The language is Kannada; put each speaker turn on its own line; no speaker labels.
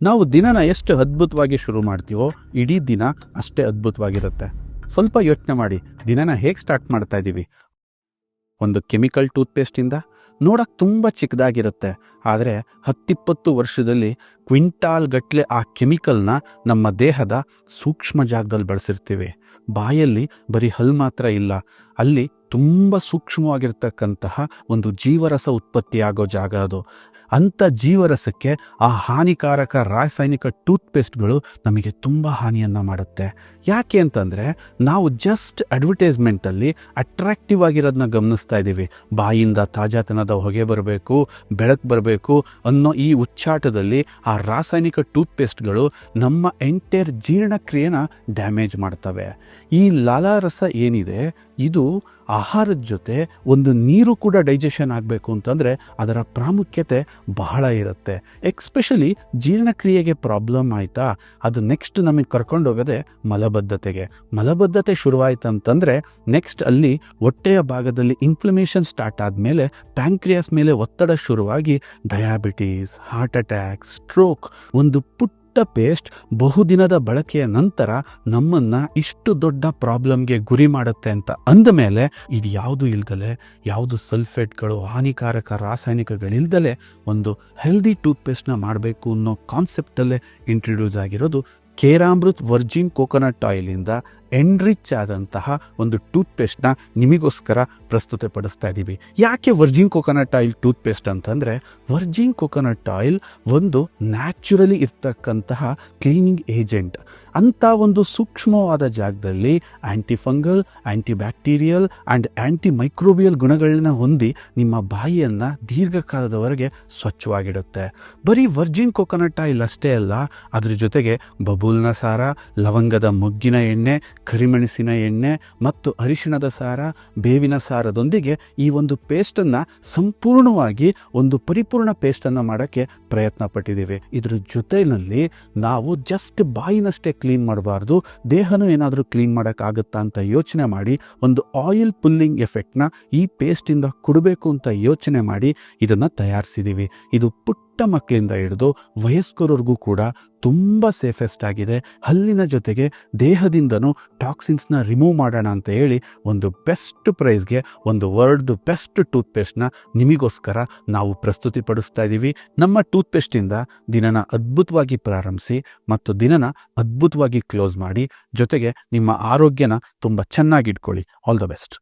ನಾವು ದಿನನ ಎಷ್ಟು ಅದ್ಭುತವಾಗಿ ಶುರು ಮಾಡ್ತೀವೋ ಇಡೀ ದಿನ ಅಷ್ಟೇ ಅದ್ಭುತವಾಗಿರುತ್ತೆ. ಸ್ವಲ್ಪ ಯೋಚನೆ ಮಾಡಿ, ದಿನನ ಹೇಗೆ ಸ್ಟಾರ್ಟ್ ಮಾಡ್ತಾ ಇದ್ದೀವಿ? ಒಂದು ಕೆಮಿಕಲ್ ಟೂತ್ಪೇಸ್ಟಿಂದ ನೋಡಕ್ಕೆ ತುಂಬ ಚಿಕ್ಕದಾಗಿರುತ್ತೆ, ಆದರೆ 10-20 ವರ್ಷದಲ್ಲಿ ಕ್ವಿಂಟಾಲ್ ಗಟ್ಟಲೆ ಆ ಕೆಮಿಕಲ್ನ ನಮ್ಮ ದೇಹದ ಸೂಕ್ಷ್ಮ ಜಾಗದಲ್ಲಿ ಬಳಸಿರ್ತೀವಿ. ಬಾಯಲ್ಲಿ ಬರೀ ಹಲ್ಲು ಮಾತ್ರ ಇಲ್ಲ, ಅಲ್ಲಿ ತುಂಬ ಸೂಕ್ಷ್ಮವಾಗಿರ್ತಕ್ಕಂತಹ ಒಂದು ಜೀವರಸ ಉತ್ಪತ್ತಿಯಾಗೋ ಜಾಗ ಅದು. ಅಂಥ ಜೀವರಸಕ್ಕೆ ಆ ಹಾನಿಕಾರಕ ರಾಸಾಯನಿಕ ಟೂತ್ಪೇಸ್ಟ್ಗಳು ನಮಗೆ ತುಂಬ ಹಾನಿಯನ್ನು ಮಾಡುತ್ತೆ. ಯಾಕೆ ಅಂತಂದರೆ ನಾವು ಜಸ್ಟ್ ಅಡ್ವರ್ಟೈಸ್ಮೆಂಟಲ್ಲಿ ಅಟ್ರಾಕ್ಟಿವ್ ಆಗಿರೋದನ್ನ ಗಮನಿಸ್ತಾ ಇದ್ದೀವಿ. ಬಾಯಿಂದ ತಾಜಾತನದ ಹೊಗೆ ಬರಬೇಕು, ಬೆಳಕು ಬರಬೇಕು ಅನ್ನೋ ಈ ಉಚ್ಚಾಟದಲ್ಲಿ ಆ ರಾಸಾಯನಿಕ ಟೂತ್ಪೇಸ್ಟ್ಗಳು ನಮ್ಮ ಎಂಟೈರ್ ಜೀರ್ಣಕ್ರಿಯೆನ ಡ್ಯಾಮೇಜ್ ಮಾಡ್ತವೆ. ಈ ಲಾಲಾರಸ ಏನಿದೆ, ಇದು ಆಹಾರದ ಜೊತೆ ಒಂದು ನೀರು ಕೂಡ ಡೈಜೆಷನ್ ಆಗಬೇಕು ಅಂತಂದರೆ ಅದರ ಪ್ರಾಮುಖ್ಯತೆ ಬಹಳ ಇರುತ್ತೆ. ಎಕ್ಸ್ಪೆಷಲಿ ಜೀರ್ಣಕ್ರಿಯೆಗೆ ಪ್ರಾಬ್ಲಮ್ ಆಯಿತಾ, ಅದು ನೆಕ್ಸ್ಟ್ ನಮಗೆ ಕರ್ಕೊಂಡು ಹೋಗೋದೆ ಮಲಬದ್ಧತೆಗೆ. ಮಲಬದ್ಧತೆ ಶುರುವಾಯಿತಂತಂದರೆ ನೆಕ್ಸ್ಟ್ ಅಲ್ಲಿ ಹೊಟ್ಟೆಯ ಭಾಗದಲ್ಲಿ ಇನ್ಫ್ಲಮೇಷನ್ ಸ್ಟಾರ್ಟ್ ಆದಮೇಲೆ ಪ್ಯಾಂಕ್ರಿಯಾಸ್ ಮೇಲೆ ಒತ್ತಡ ಶುರುವಾಗಿ ಡಯಾಬಿಟೀಸ್, ಹಾರ್ಟ್ ಅಟ್ಯಾಕ್, ಸ್ಟ್ರೋಕ್. ಒಂದು ಪುಟ್ಟ ಪೇಸ್ಟ್ ಬಹುದಿನದ ಬಳಕೆಯ ನಂತರ ನಮ್ಮನ್ನು ಇಷ್ಟು ದೊಡ್ಡ ಪ್ರಾಬ್ಲಮ್ಗೆ ಗುರಿ ಮಾಡುತ್ತೆ ಅಂತ ಅಂದಮೇಲೆ ಇದು ಯಾವುದು ಇಲ್ದಲೆ, ಯಾವುದು ಸಲ್ಫೇಟ್ಗಳು, ಹಾನಿಕಾರಕ ರಾಸಾಯನಿಕಗಳಿಲ್ದಲೆ ಒಂದು ಹೆಲ್ದಿ ಟೂತ್ಪೇಸ್ಟ್ನ ಮಾಡಬೇಕು ಅನ್ನೋ ಕಾನ್ಸೆಪ್ಟಲ್ಲೇ ಇಂಟ್ರೊಡ್ಯೂಸ್ ಆಗಿರೋದು ಕೇರಾಮೃತ್ ವರ್ಜಿನ್ ಕೋಕೋನಟ್ ಆಯಿಲಿಂದ ಎನ್ರಿಚ್ ಆದಂತಹ ಒಂದು ಟೂತ್ಪೇಸ್ಟ್ನ ನಿಮಗೋಸ್ಕರ ಪ್ರಸ್ತುತಪಡಿಸ್ತಾ ಇದ್ದೀವಿ. ಯಾಕೆ ವರ್ಜಿನ್ ಕೋಕೋನಟ್ ಆಯಿಲ್ ಟೂತ್ಪೇಸ್ಟ್ ಅಂತಂದರೆ, ವರ್ಜಿನ್ ಕೋಕೋನಟ್ ಆಯಿಲ್ ಒಂದು ನ್ಯಾಚುರಲಿ ಇರ್ತಕ್ಕಂತಹ ಕ್ಲೀನಿಂಗ್ ಏಜೆಂಟ್. ಅಂಥ ಒಂದು ಸೂಕ್ಷ್ಮವಾದ ಜಾಗದಲ್ಲಿ antifungal, antibacterial and anti microbial ಗುಣಗಳನ್ನ ಹೊಂದಿ ನಿಮ್ಮ ಬಾಯಿಯನ್ನು ದೀರ್ಘಕಾಲದವರೆಗೆ ಸ್ವಚ್ಛವಾಗಿಡುತ್ತೆ. ಬರೀ ವರ್ಜಿನ್ ಕೋಕೋನಟ್ ಆಯಿಲ್ ಅಷ್ಟೇ ಅಲ್ಲ, ಅದ್ರ ಜೊತೆಗೆ ಬಬೂಲ್ನ ಸಾರ, ಲವಂಗದ ಮೊಗ್ಗಿನ ಎಣ್ಣೆ, ಕರಿಮೆಣಸಿನ ಎಣ್ಣೆ ಮತ್ತು ಅರಿಶಿಣದ ಸಾರ, ಬೇವಿನ ಸಾರದೊಂದಿಗೆ ಈ ಒಂದು ಪೇಸ್ಟನ್ನು ಸಂಪೂರ್ಣವಾಗಿ ಒಂದು ಪರಿಪೂರ್ಣ ಪೇಸ್ಟನ್ನು ಮಾಡೋಕ್ಕೆ ಪ್ರಯತ್ನ ಪಟ್ಟಿದ್ದೀವಿ. ಇದ್ರ ಜೊತೆಯಲ್ಲಿ ನಾವು ಜಸ್ಟ್ ಬಾಯಿನಷ್ಟೇ ಕ್ಲೀನ್ ಮಾಡಬಾರ್ದು, ದೇಹನೂ ಏನಾದರೂ ಕ್ಲೀನ್ ಮಾಡೋಕ್ಕಾಗುತ್ತಾ ಅಂತ ಯೋಚನೆ ಮಾಡಿ ಒಂದು ಆಯಿಲ್ ಪುಲ್ಲಿಂಗ್ ಎಫೆಕ್ಟ್ನ ಈ ಪೇಸ್ಟಿಂದ ಕೊಡಬೇಕು ಅಂತ ಯೋಚನೆ ಮಾಡಿ ಇದನ್ನು ತಯಾರಿಸಿದ್ದೀವಿ. ಇದು ಪುಟ್ಟ ಮಕ್ಕಳಿಂದ ಹಿಡಿದು ವಯಸ್ಕರವರೆಗೂ ಕೂಡ ತುಂಬ ಸೇಫೆಸ್ಟ್ ಆಗಿದೆ. ಹಲ್ಲಿನ ಜೊತೆಗೆ ದೇಹದಿಂದನೂ ಟಾಕ್ಸಿನ್ಸ್ನ ರಿಮೂವ್ ಮಾಡೋಣ ಅಂತ ಹೇಳಿ ಒಂದು ಬೆಸ್ಟ್ ಪ್ರೈಸ್ಗೆ ಒಂದು ವರ್ಲ್ಡ್ ಬೆಸ್ಟ್ ಟೂತ್ಪೇಸ್ಟ್ನ ನಿಮಗೋಸ್ಕರ ನಾವು ಪ್ರಸ್ತುತಿಪಡಿಸ್ತಾ ಇದ್ದೀವಿ. ನಮ್ಮ ಟೂತ್ಪೇಸ್ಟಿಂದ ದಿನನ ಅದ್ಭುತವಾಗಿ ಪ್ರಾರಂಭಿಸಿ ಮತ್ತು ದಿನನ ಅದ್ಭುತವಾಗಿ ಕ್ಲೋಸ್ ಮಾಡಿ, ಜೊತೆಗೆ ನಿಮ್ಮ ಆರೋಗ್ಯನ ತುಂಬ ಚೆನ್ನಾಗಿ ಇಟ್ಕೊಳ್ಳಿ. All the best.